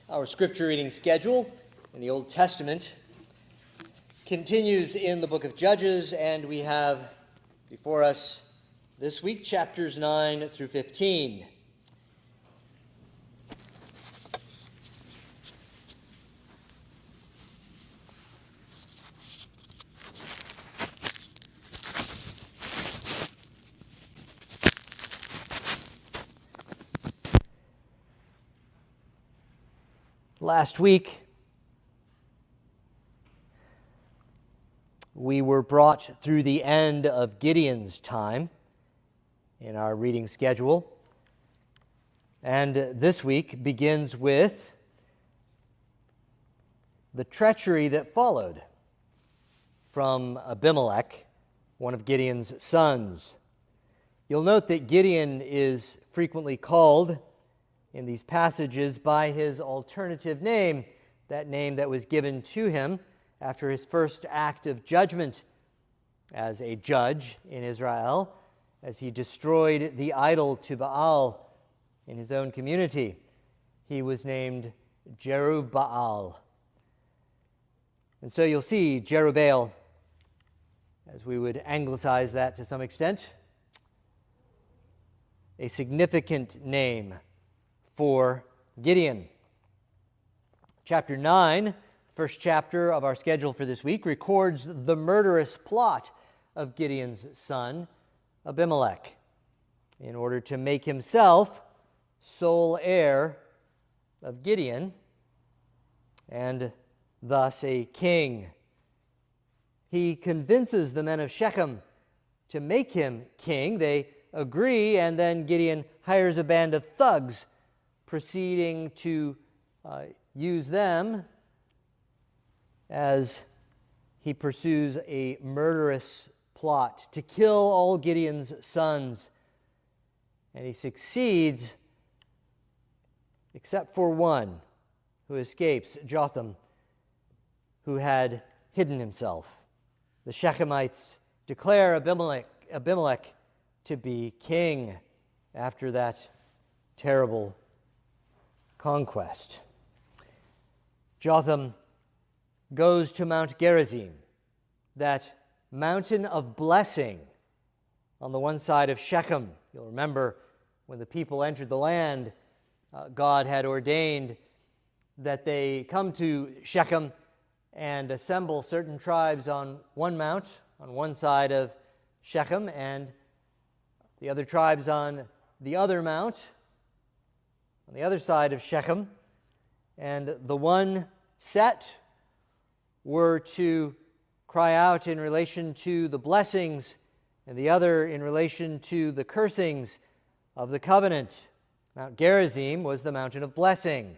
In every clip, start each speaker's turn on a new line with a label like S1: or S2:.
S1: Our scripture reading schedule in the Old Testament continues in the book of Judges, and we have before us this week chapters 9 through 15. Last week, we were brought through the end of Gideon's time in our reading schedule. And this week begins with the treachery that followed from Abimelech, one of Gideon's sons. You'll note that Gideon is frequently called in these passages by his alternative name, that name that was given to him after his first act of judgment as a judge in Israel, as he destroyed the idol to Baal in his own community. He was named Jerubbaal. And so you'll see Jerubbaal, as we would anglicize that to some extent, a significant name for Gideon. Chapter 9, first chapter of our schedule for this week, records the murderous plot of Gideon's son, Abimelech, in order to make himself sole heir of Gideon and thus a king. He convinces the men of Shechem to make him king. They agree, and then Gideon hires a band of thugs, proceeding to use them as he pursues a murderous plot to kill all Gideon's sons. And he succeeds, except for one who escapes, Jotham, who had hidden himself. The Shechemites declare Abimelech to be king after that terrible conquest. Jotham goes to Mount Gerizim, that mountain of blessing on the one side of Shechem. You'll remember when the people entered the land, God had ordained that they come to Shechem and assemble certain tribes on one mount, on one side of Shechem, and the other tribes on the other mount, on the other side of Shechem. And the one set were to cry out in relation to the blessings, and the other in relation to the cursings of the covenant. Mount Gerizim was the mountain of blessing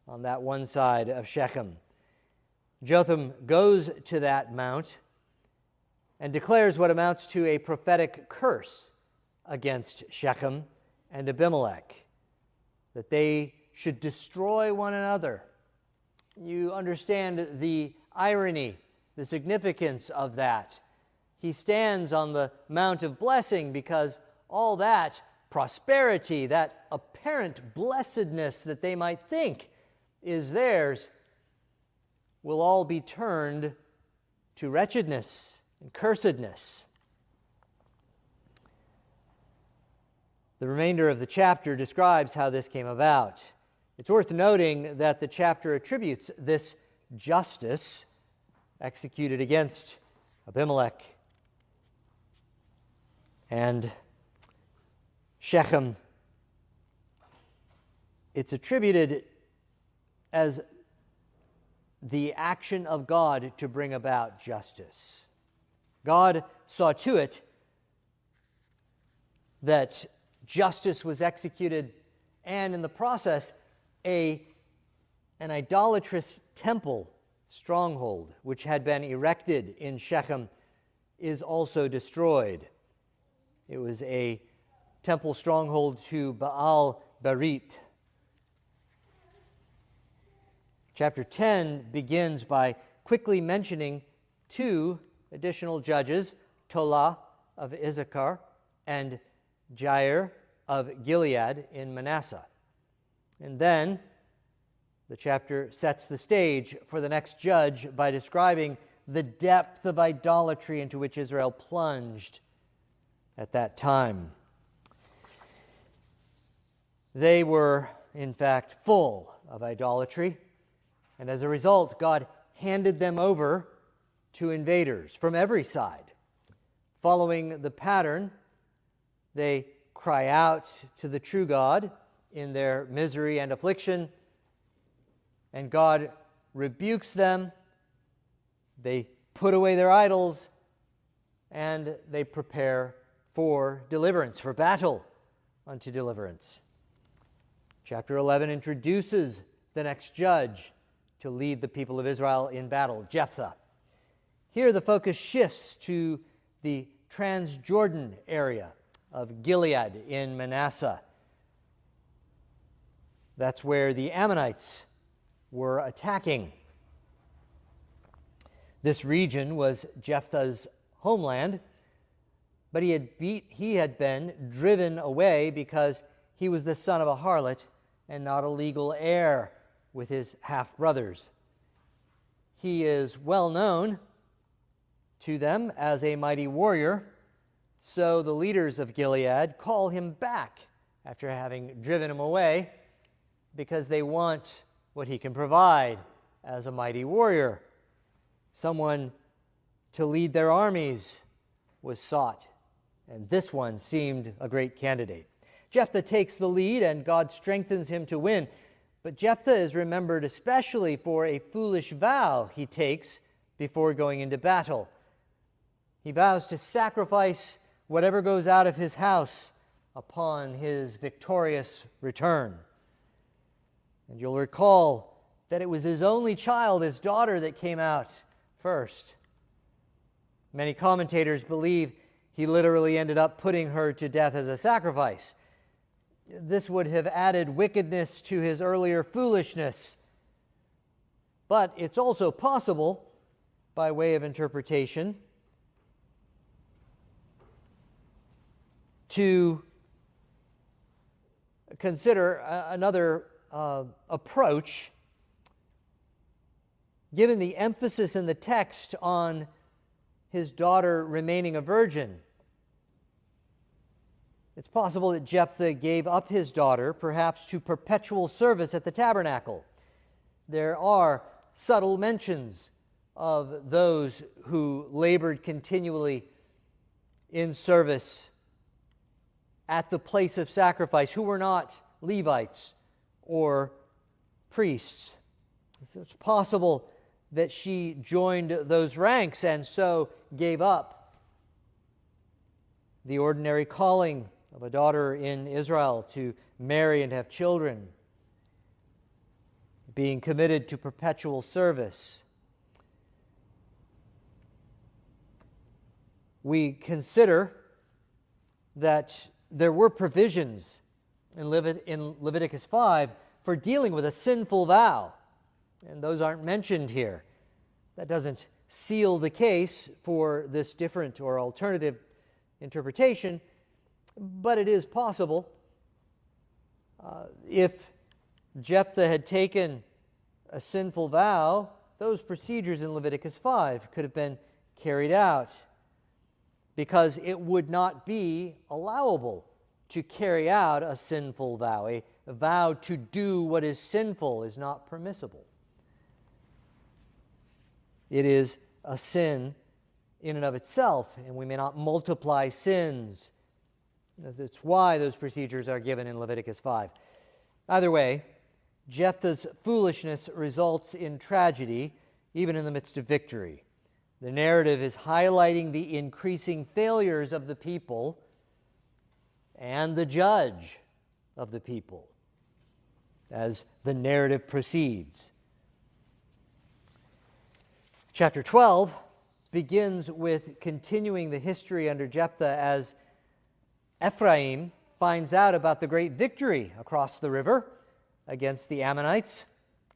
S1: on that one side of Shechem. Jotham goes to that mount and declares what amounts to a prophetic curse against Shechem and Abimelech, that they should destroy one another. You understand the irony, the significance of that. He stands on the Mount of Blessing because all that prosperity, that apparent blessedness that they might think is theirs, will all be turned to wretchedness and cursedness. The remainder of the chapter describes how this came about. It's worth noting that the chapter attributes this justice executed against Abimelech and Shechem. It's attributed as the action of God to bring about justice. God saw to it that justice was executed, and in the process, an idolatrous temple stronghold, which had been erected in Shechem, is also destroyed. It was a temple stronghold to Baal Berit. Chapter 10 begins by quickly mentioning two additional judges, Tola of Issachar and Jair of Gilead in Manasseh. And then The chapter sets the stage for the next judge by describing the depth of idolatry into which Israel plunged at that time. They were, in fact, full of idolatry, and as a result, God handed them over to invaders from every side. Following the pattern, they cry out to the true God in their misery and affliction, and God rebukes them. They put away their idols, and they prepare for deliverance, for battle unto deliverance. Chapter 11 introduces the next judge to lead the people of Israel in battle, Jephthah. Here the focus shifts to the Transjordan area of Gilead in Manasseh. That's where the Ammonites were attacking. This region was Jephthah's homeland, but he had been driven away because he was the son of a harlot and not a legal heir with his half-brothers. He is well known to them as a mighty warrior, so the leaders of Gilead call him back after having driven him away because they want what he can provide as a mighty warrior. Someone to lead their armies was sought, and this one seemed a great candidate. Jephthah takes the lead, and God strengthens him to win. But Jephthah is remembered especially for a foolish vow he takes before going into battle. He vows to sacrifice whatever goes out of his house upon his victorious return. And you'll recall that it was his only child, his daughter, that came out first. Many commentators believe he literally ended up putting her to death as a sacrifice. This would have added wickedness to his earlier foolishness. But it's also possible, by way of interpretation, to consider another approach, given the emphasis in the text on his daughter remaining a virgin. It's possible that Jephthah gave up his daughter, perhaps to perpetual service at the tabernacle. There are subtle mentions of those who labored continually in service at the place of sacrifice, who were not Levites or priests. So it's possible that she joined those ranks and so gave up the ordinary calling of a daughter in Israel to marry and have children, being committed to perpetual service. We consider that there were provisions in Leviticus 5 for dealing with a sinful vow, and those aren't mentioned here. That doesn't seal the case for this different or alternative interpretation, but it is possible. If Jephthah had taken a sinful vow, those procedures in Leviticus 5 could have been carried out, because it would not be allowable to carry out a sinful vow. A vow to do what is sinful is not permissible. It is a sin in and of itself, and we may not multiply sins. That's why those procedures are given in Leviticus 5. Either way, Jephthah's foolishness results in tragedy, even in the midst of victory. The narrative is highlighting the increasing failures of the people and the judge of the people as the narrative proceeds. Chapter 12 begins with continuing the history under Jephthah as Ephraim finds out about the great victory across the river against the Ammonites,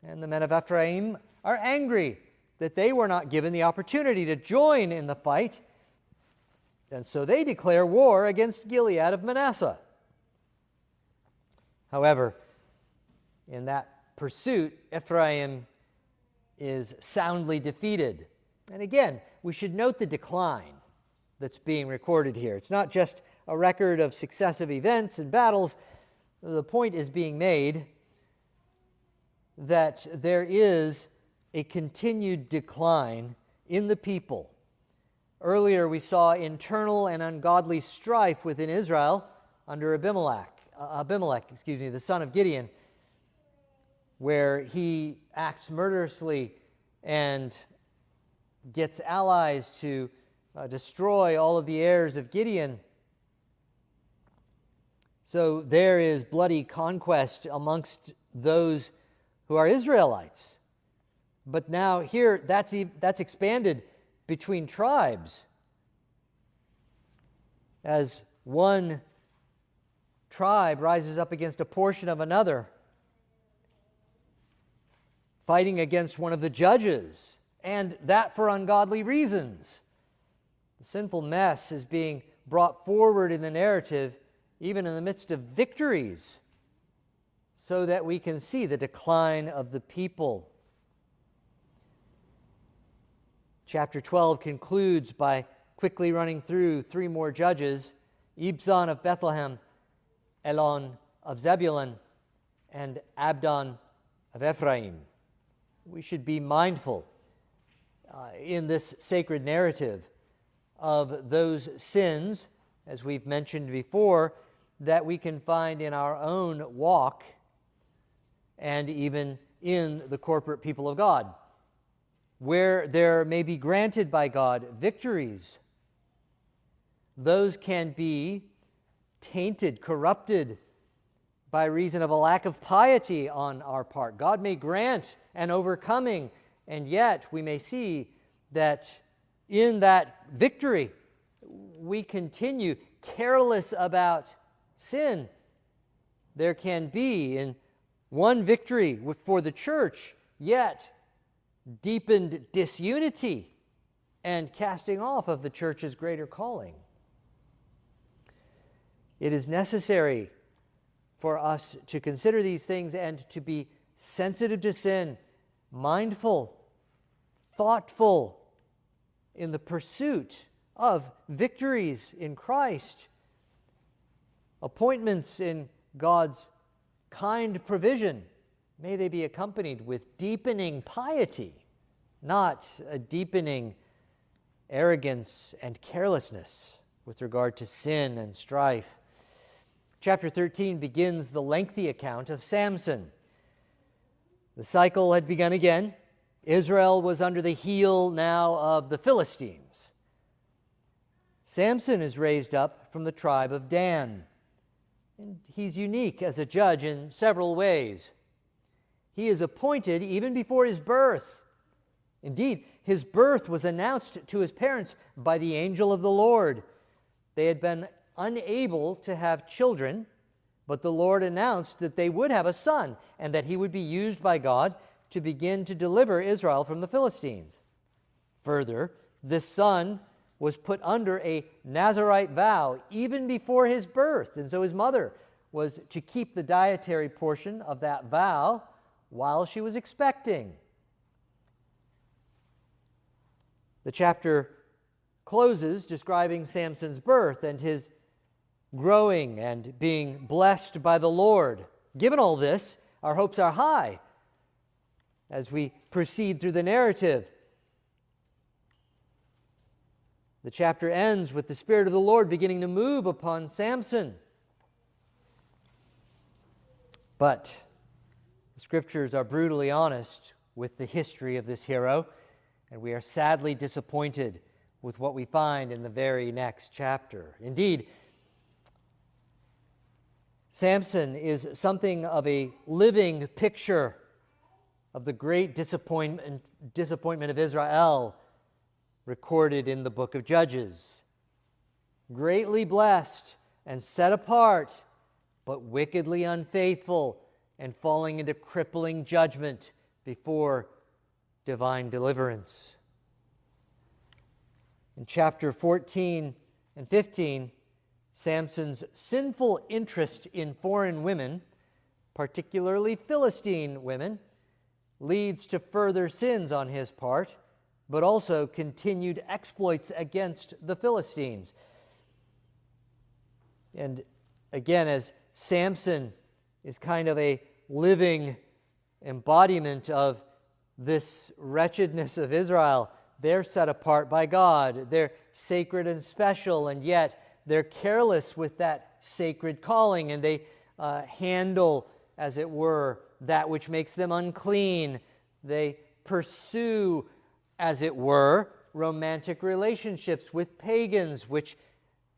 S1: and the men of Ephraim are angry that they were not given the opportunity to join in the fight, and so they declare war against Gilead of Manasseh. However, in that pursuit, Ephraim is soundly defeated. And again, we should note the decline that's being recorded here. It's not just a record of successive events and battles. The point is being made that there is a continued decline in the people. Earlier we saw internal and ungodly strife within Israel under Abimelech, the son of Gideon, where he acts murderously and gets allies to destroy all of the heirs of Gideon. So there is bloody conquest amongst those who are Israelites. But now here that's expanded between tribes, as one tribe rises up against a portion of another, fighting against one of the judges, and that for ungodly reasons. The sinful mess is being brought forward in the narrative, even in the midst of victories, so that we can see the decline of the people. Chapter 12 concludes by quickly running through three more judges: Ibzan of Bethlehem, Elon of Zebulun, and Abdon of Ephraim. We should be mindful in this sacred narrative of those sins, as we've mentioned before, that we can find in our own walk and even in the corporate people of God, where there may be granted by God victories. Those can be tainted, corrupted by reason of a lack of piety on our part. God may grant an overcoming, and yet we may see that in that victory we continue careless about sin. There can be in one victory for the church, yet deepened disunity and casting off of the church's greater calling. It is necessary for us to consider these things and to be sensitive to sin, mindful, thoughtful in the pursuit of victories in Christ, appointments in God's kind provision. May they be accompanied with deepening piety, not a deepening arrogance and carelessness with regard to sin and strife. Chapter 13 begins the lengthy account of Samson. The cycle had begun again. Israel was under the heel now of the Philistines. Samson is raised up from the tribe of Dan, and he's unique as a judge in several ways. He is appointed even before his birth. Indeed, his birth was announced to his parents by the angel of the Lord. They had been unable to have children, but the Lord announced that they would have a son and that he would be used by God to begin to deliver Israel from the Philistines. Further, this son was put under a Nazirite vow even before his birth, and so his mother was to keep the dietary portion of that vow while she was expecting. The chapter closes describing Samson's birth and his growing and being blessed by the Lord. Given all this, our hopes are high as we proceed through the narrative. The chapter ends with the Spirit of the Lord beginning to move upon Samson. But the Scriptures are brutally honest with the history of this hero, and we are sadly disappointed with what we find in the very next chapter. Indeed, Samson is something of a living picture of the great disappointment of Israel recorded in the book of Judges. Greatly blessed and set apart, but wickedly unfaithful and falling into crippling judgment before divine deliverance. In chapter 14 and 15, Samson's sinful interest in foreign women particularly Philistine women, leads to further sins on his part, but also continued exploits against the Philistines. And again, as Samson is kind of a living embodiment of this wretchedness of Israel, they're set apart by God. They're sacred and special, and yet they're careless with that sacred calling, and they handle, as it were, that which makes them unclean. They pursue, as it were, romantic relationships with pagans, which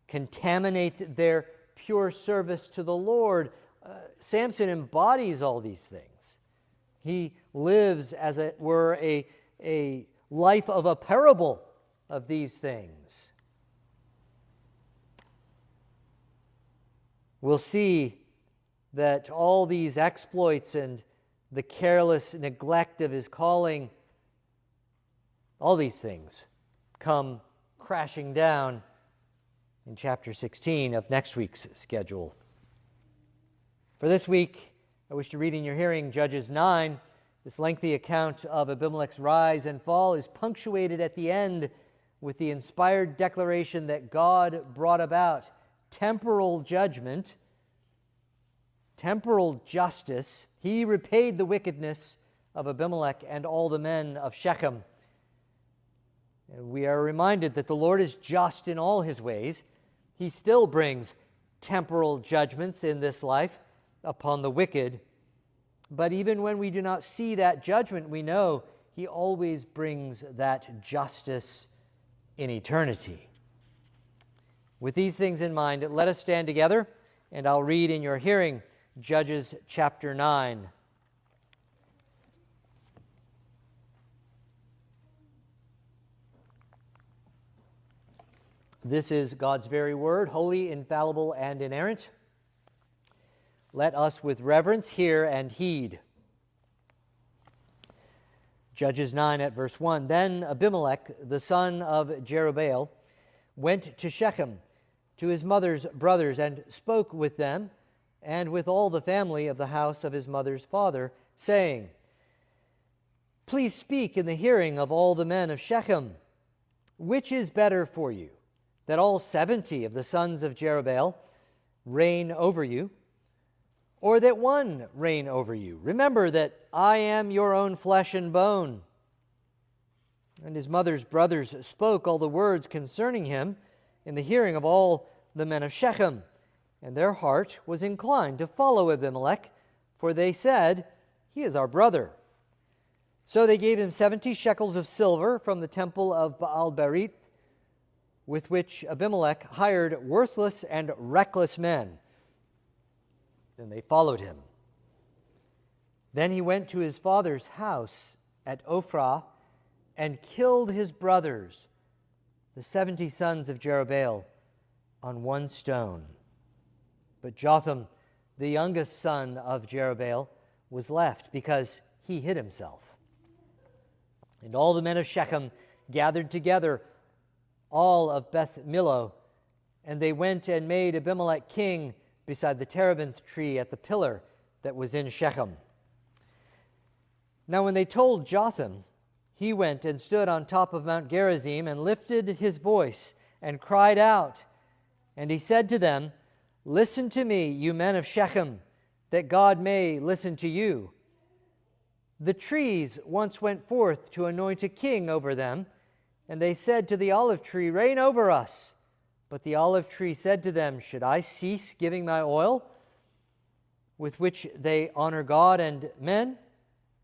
S1: contaminate their pure service to the Lord. Samson embodies all these things. He lives, as it were, a life of a parable of these things. We'll see that all these exploits and the careless neglect of his calling, all these things come crashing down in chapter 16 of next week's schedule. For this week, I wish to read in your hearing Judges 9. This lengthy account of Abimelech's rise and fall is punctuated at the end with the inspired declaration that God brought about temporal judgment, temporal justice. He repaid the wickedness of Abimelech and all the men of Shechem. And we are reminded that the Lord is just in all his ways. He still brings temporal judgments in this life upon the wicked. But even when we do not see that judgment, we know he always brings that justice in eternity. With these things in mind, let us stand together, and I'll read in your hearing Judges chapter 9. This is God's very word, holy, infallible, and inerrant. Let us with reverence hear and heed. Judges 9 at verse 1. Then Abimelech, the son of Jerubbaal, went to Shechem, to his mother's brothers, and spoke with them, and with all the family of the house of his mother's father, saying, Please speak in the hearing of all the men of Shechem. Which is better for you, that all 70 of the sons of Jerubbaal reign over you, or that one reign over you? Remember that I am your own flesh and bone. And his mother's brothers spoke all the words concerning him in the hearing of all the men of Shechem. And their heart was inclined to follow Abimelech, for they said, He is our brother. So they gave him 70 shekels of silver from the temple of Baal-berith, with which Abimelech hired worthless and reckless men. Then they followed him. Then he went to his father's house at Ophrah and killed his brothers, the 70 sons of Jerubbaal, on one stone. But Jotham, the youngest son of Jerubbaal, was left because he hid himself. And all the men of Shechem gathered together, all of Beth Millo, and they went and made Abimelech king beside the terebinth tree at the pillar that was in Shechem. Now when they told Jotham, he went and stood on top of Mount Gerizim and lifted his voice and cried out. And he said to them, Listen to me, you men of Shechem, that God may listen to you. The trees once went forth to anoint a king over them, and they said to the olive tree, Reign over us. But the olive tree said to them, Should I cease giving my oil, with which they honor God and men,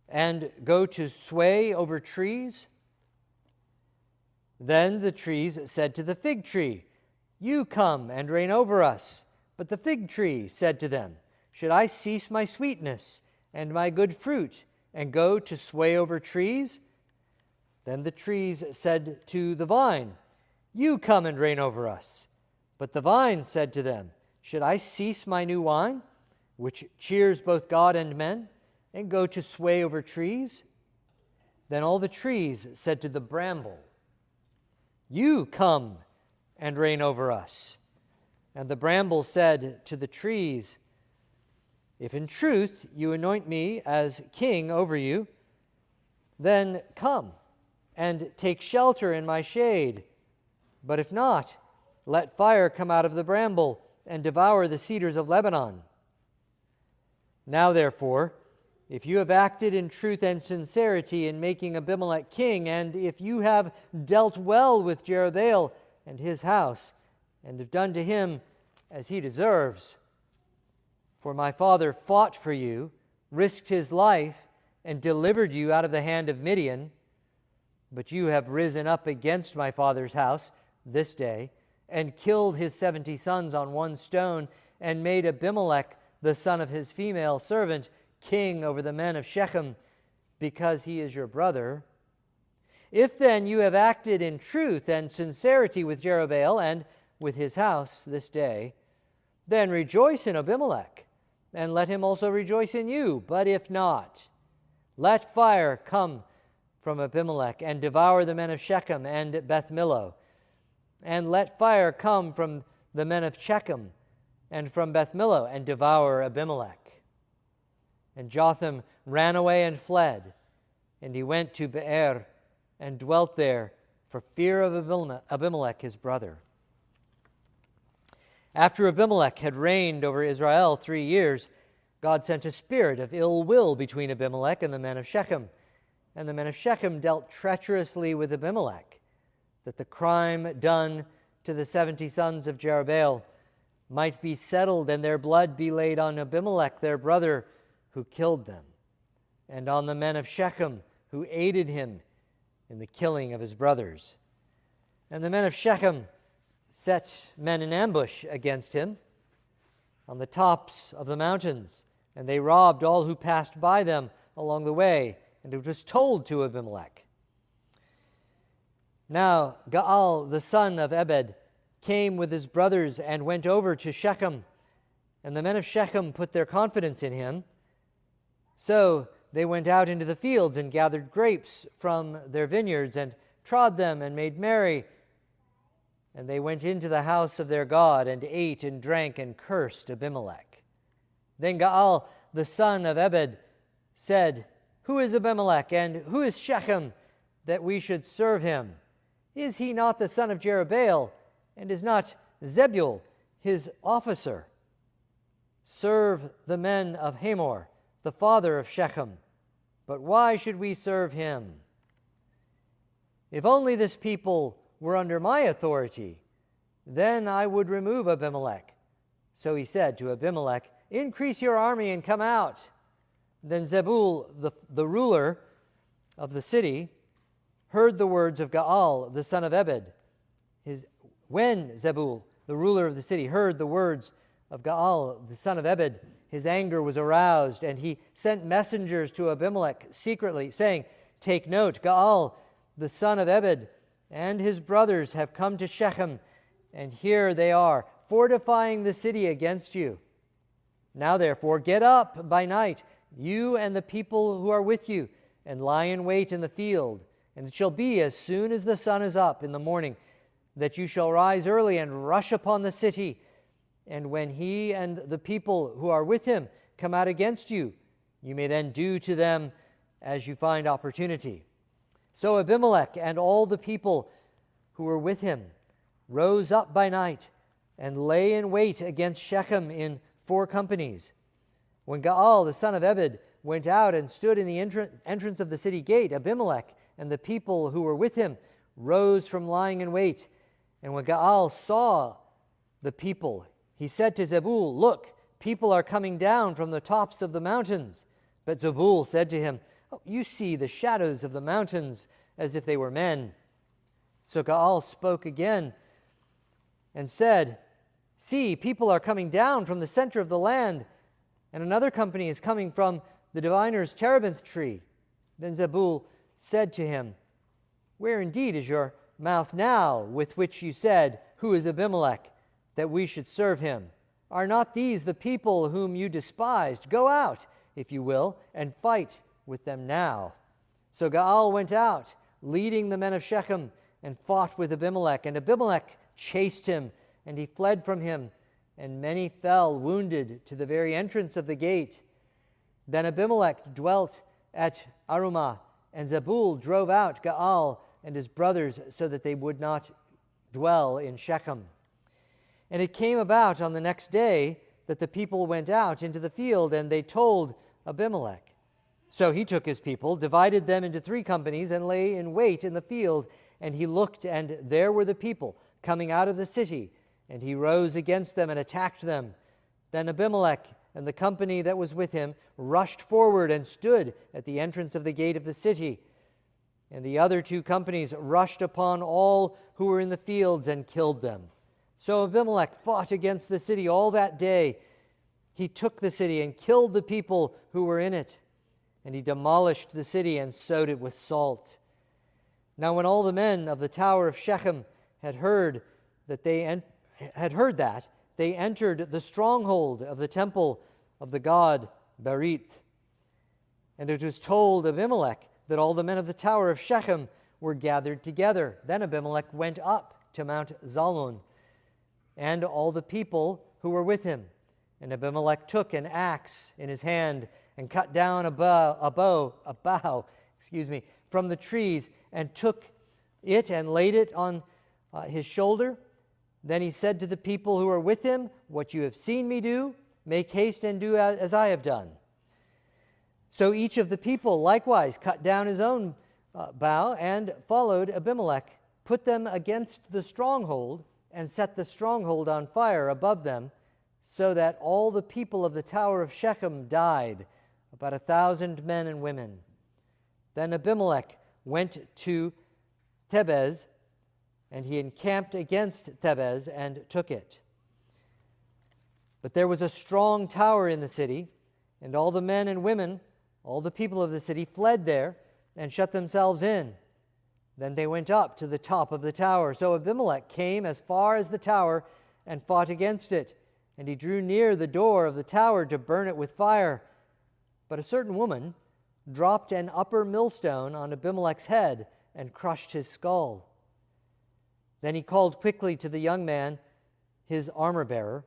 S1: and go to sway over trees? Then the trees said to the fig tree, You come and reign over us. But the fig tree said to them, Should I cease my sweetness and my good fruit, and go to sway over trees? Then the trees said to the vine, You come and reign over us. But the vine said to them, Should I cease my new wine, which cheers both God and men, and go to sway over trees? Then all the trees said to the bramble, You come and reign over us. And the bramble said to the trees, If in truth you anoint me as king over you, then come and take shelter in my shade. But if not, let fire come out of the bramble and devour the cedars of Lebanon. Now therefore, if you have acted in truth and sincerity in making Abimelech king, and if you have dealt well with Jerubbaal and his house, and have done to him as he deserves, for my father fought for you, risked his life, and delivered you out of the hand of Midian, but you have risen up against my father's house this day, and killed his 70 sons on one stone, and made Abimelech, the son of his female servant, king over the men of Shechem, because he is your brother. If then you have acted in truth and sincerity with Jerubbaal and with his house this day, then rejoice in Abimelech, and let him also rejoice in you. But if not, let fire come from Abimelech and devour the men of Shechem and Beth Millo, and let fire come from the men of Shechem and from Beth Millo and devour Abimelech. And Jotham ran away and fled, and he went to Beer and dwelt there for fear of Abimelech his brother. After Abimelech had reigned over Israel 3 years, God sent a spirit of ill will between Abimelech and the men of Shechem. And the men of Shechem dealt treacherously with Abimelech, that the crime done to the 70 sons of Jerubbaal might be settled, and their blood be laid on Abimelech their brother, who killed them, and on the men of Shechem, who aided him in the killing of his brothers. And the men of Shechem set men in ambush against him on the tops of the mountains, and they robbed all who passed by them along the way, and it was told to Abimelech. Now Gaal the son of Ebed came with his brothers and went over to Shechem, and the men of Shechem put their confidence in him. So they went out into the fields and gathered grapes from their vineyards and trod them and made merry. And they went into the house of their God and ate and drank and cursed Abimelech. Then Gaal the son of Ebed said, Who is Abimelech, and who is Shechem, that we should serve him? Is he not the son of Jerubbaal, and is not Zebul his officer? Serve the men of Hamor, the father of Shechem. But why should we serve him? If only this people were under my authority, then I would remove Abimelech. So he said to Abimelech, Increase your army and come out. Then Zebul, the ruler of the city, heard the words of Gaal, the son of Ebed. When Zebul, the ruler of the city, heard the words of Gaal, the son of Ebed, his anger was aroused, and he sent messengers to Abimelech secretly, saying, Take note, Gaal, the son of Ebed, and his brothers have come to Shechem, and here they are, fortifying the city against you. Now therefore, get up by night, you and the people who are with you, and lie in wait in the field. And it shall be as soon as the sun is up in the morning, that you shall rise early and rush upon the city. And when he and the people who are with him come out against you, you may then do to them as you find opportunity. So Abimelech and all the people who were with him rose up by night and lay in wait against Shechem in 4 companies. When Gaal, the son of Ebed, went out and stood in the entrance of the city gate, Abimelech and the people who were with him rose from lying in wait. And when Gaal saw the people, he said to Zebul, Look, people are coming down from the tops of the mountains. But Zebul said to him, You see the shadows of the mountains as if they were men. So Gaal spoke again and said, See, people are coming down from the center of the land, and another company is coming from the diviner's terebinth tree. Then Zebul said to him, Where indeed is your mouth now, with which you said, Who is Abimelech, that we should serve him? Are not these the people whom you despised? Go out, if you will, and fight with them now. So Gaal went out, leading the men of Shechem, and fought with Abimelech. And Abimelech chased him, and he fled from him, and many fell wounded to the very entrance of the gate. Then Abimelech dwelt at Arumah, and Zebul drove out Gaal and his brothers so that they would not dwell in Shechem. And it came about on the next day that the people went out into the field, and they told Abimelech. So he took his people, divided them into 3 companies, and lay in wait in the field. And he looked, and there were the people coming out of the city, and he rose against them and attacked them. Then Abimelech and the company that was with him rushed forward and stood at the entrance of the gate of the city. And the other 2 companies rushed upon all who were in the fields and killed them. So Abimelech fought against the city all that day. He took the city and killed the people who were in it. And he demolished the city and sowed it with salt. Now when all the men of the tower of Shechem had heard that, they entered the stronghold of the temple of the god Berith. And it was told Abimelech that all the men of the tower of Shechem were gathered together. Then Abimelech went up to Mount Zalmon, and all the people who were with him. And Abimelech took an axe in his hand and cut down a bough from the trees, and took it and laid it on his shoulder. Then he said to the people who were with him, "What you have seen me do, make haste and do as I have done." So each of the people likewise cut down his own bough and followed Abimelech, put them against the stronghold, and set the stronghold on fire above them, so that all the people of the tower of Shechem died, about 1,000 men and women. Then Abimelech went to Thebez, and he encamped against Thebez and took it. But there was a strong tower in the city, and all the men and women, all the people of the city, fled there and shut themselves in. Then they went up to the top of the tower. So Abimelech came as far as the tower and fought against it, and he drew near the door of the tower to burn it with fire. But a certain woman dropped an upper millstone on Abimelech's head and crushed his skull. Then he called quickly to the young man, his armor-bearer,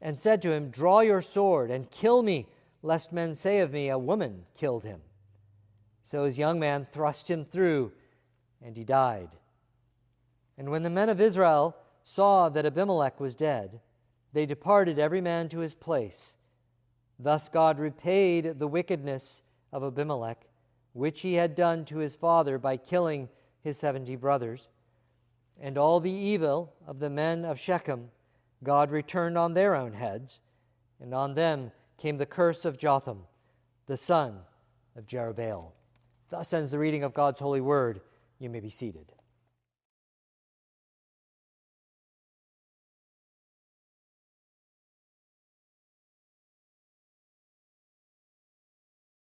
S1: and said to him, "Draw your sword and kill me, lest men say of me, 'A woman killed him.' So his young man thrust him through, and he died. And when the men of Israel saw that Abimelech was dead, they departed every man to his place. Thus God repaid the wickedness of Abimelech, which he had done to his father by killing his 70 brothers. And all the evil of the men of Shechem God returned on their own heads, and on them came the curse of Jotham, the son of Jerubbaal." Thus ends the reading of God's holy word. You may be seated.